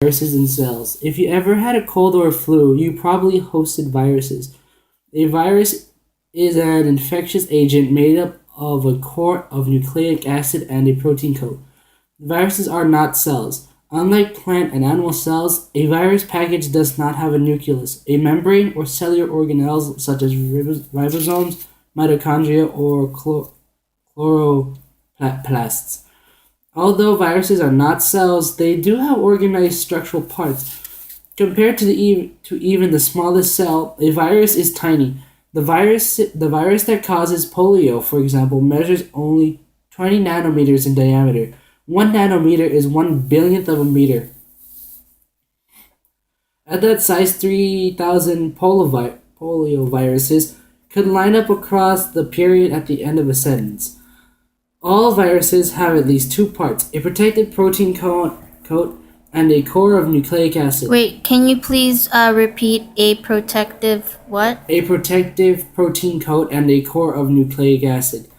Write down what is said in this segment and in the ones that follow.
viruses in cells. If you ever had a cold or a flu, you probably hosted viruses. A virus is an infectious agent made up of a core of nucleic acid and a protein coat. Viruses are not cells. Unlike plant and animal cells, a virus package does not have a nucleus, a membrane, or cellular organelles such as ribosomes, mitochondria, or chloroplasts. Although viruses are not cells, they do have organized structural parts. Compared to even the smallest cell, a virus is tiny. The virus that causes polio, for example, measures only 20 nanometers in diameter. 1 nanometer is 1 billionth of a meter. At that size, 3,000 polio viruses could line up across the period at the end of a sentence. All viruses have at least two parts, a protected protein coat and a core of nucleic acid. Wait, can you please repeat a protective what? A protective protein coat and a core of nucleic acid.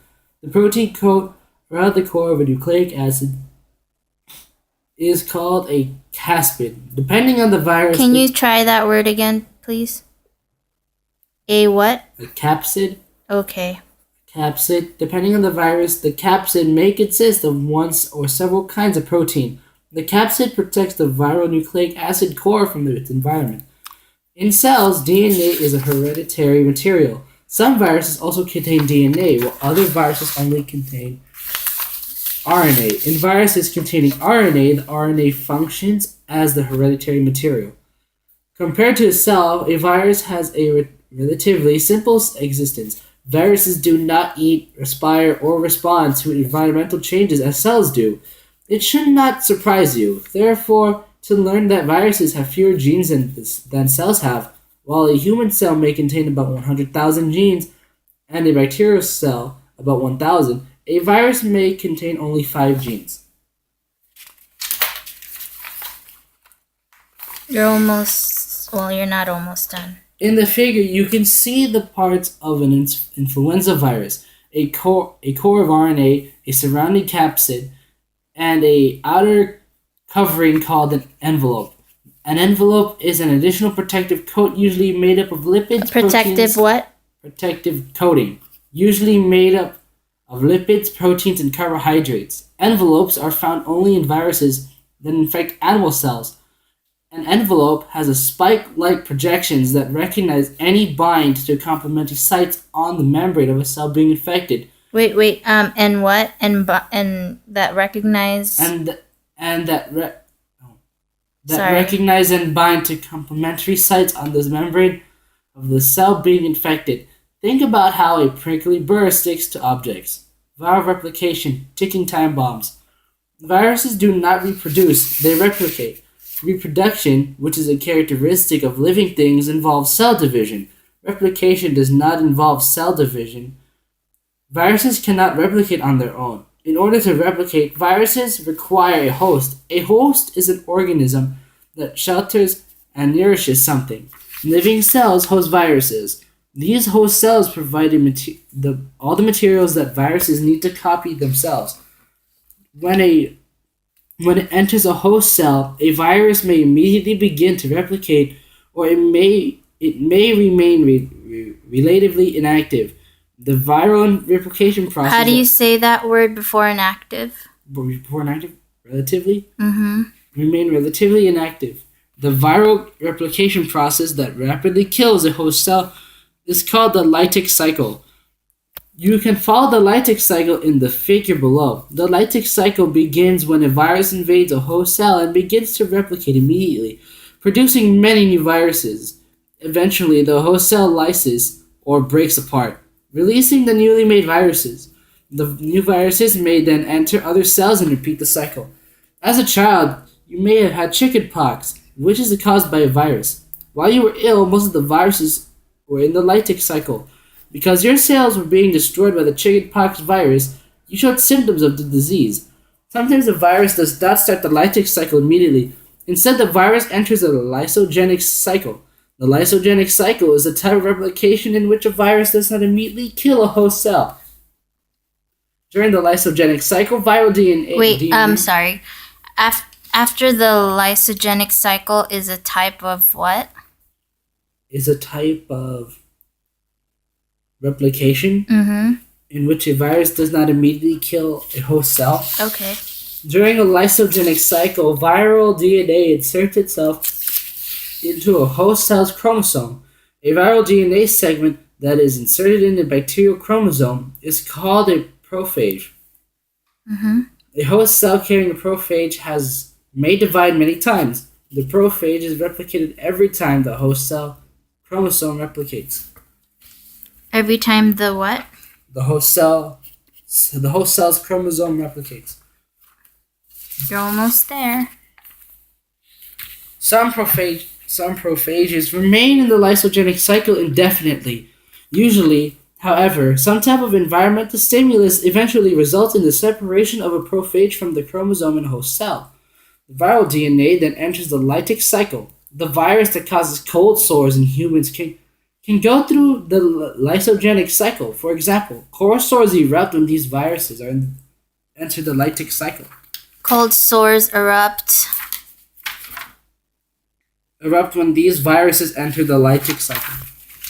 The protein coat around the core of a nucleic acid is called a capsid. Depending on the virus... Can you try that word again, please? A what? A capsid. Okay. Capsid. Depending on the virus, the capsid may consist of one or several kinds of protein. The capsid protects the viral nucleic acid core from its environment. In cells, DNA is a hereditary material. Some viruses also contain DNA, while other viruses only contain RNA. In viruses containing RNA, the RNA functions as the hereditary material. Compared to a cell, a virus has a relatively simple existence. Viruses do not eat, respire, or respond to environmental changes as cells do. It should not surprise you, therefore, to learn that viruses have fewer genes than cells have. While a human cell may contain about 100,000 genes and a bacterial cell about 1,000, a virus may contain only 5 genes. You're not almost done. In the figure, you can see the parts of an influenza virus, a core of RNA, a surrounding capsid, and an outer covering called an envelope. An envelope is an additional protective coat usually made up of lipids, Protective what? Protective coating, usually made up of lipids, proteins, and carbohydrates. Envelopes are found only in viruses that infect animal cells. An envelope has a spike-like projections that recognize any bind to complementary sites on the membrane of a cell being infected. Wait, and what? And that recognize? Recognize and bind to complementary sites on the membrane of the cell being infected. Think about how a prickly burr sticks to objects. Viral replication, ticking time bombs. Viruses do not reproduce, they replicate. Reproduction, which is a characteristic of living things, involves cell division. Replication does not involve cell division. Viruses cannot replicate on their own. In order to replicate, viruses require a host. A host is an organism that shelters and nourishes something. Living cells host viruses. These host cells provide all the materials that viruses need to copy themselves. When it enters a host cell, a virus may immediately begin to replicate, or it may remain relatively inactive. The viral replication process... How do you say that word before inactive? Before inactive? Relatively? Mm-hmm. Remain relatively inactive. The viral replication process that rapidly kills a host cell is called the lytic cycle. You can follow the lytic cycle in the figure below. The lytic cycle begins when a virus invades a host cell and begins to replicate immediately, producing many new viruses. Eventually, the host cell lyses or breaks apart, releasing the newly made viruses. The new viruses may then enter other cells and repeat the cycle. As a child, you may have had chickenpox, which is caused by a virus. While you were ill, most of the viruses were in the lytic cycle. Because your cells were being destroyed by the chickenpox virus, you showed symptoms of the disease. Sometimes the virus does not start the lytic cycle immediately. Instead, the virus enters a lysogenic cycle. The lysogenic cycle is a type of replication in which a virus does not immediately kill a host cell. During the lysogenic cycle, viral DNA... Wait, sorry. After the lysogenic cycle is a type of what? Is a type of replication Mm-hmm. in which a virus does not immediately kill a host cell. Okay. During a lysogenic cycle, viral DNA inserts itself into a host cell's chromosome. A viral DNA segment that is inserted in the bacterial chromosome is called a prophage. Mm-hmm. A host cell carrying a prophage may divide many times. The prophage is replicated every time the host cell chromosome replicates. Every time the what? The host cell's chromosome replicates. You're almost there. Some prophages remain in the lysogenic cycle indefinitely. Usually, however, some type of environmental stimulus eventually results in the separation of a prophage from the chromosome in a host cell. The viral DNA then enters the lytic cycle. The virus that causes cold sores in humans can go through the lysogenic cycle. For example, cold sores erupt when these viruses enter the lytic cycle. Cold sores erupt. Erupt when these viruses enter the lytic cycle.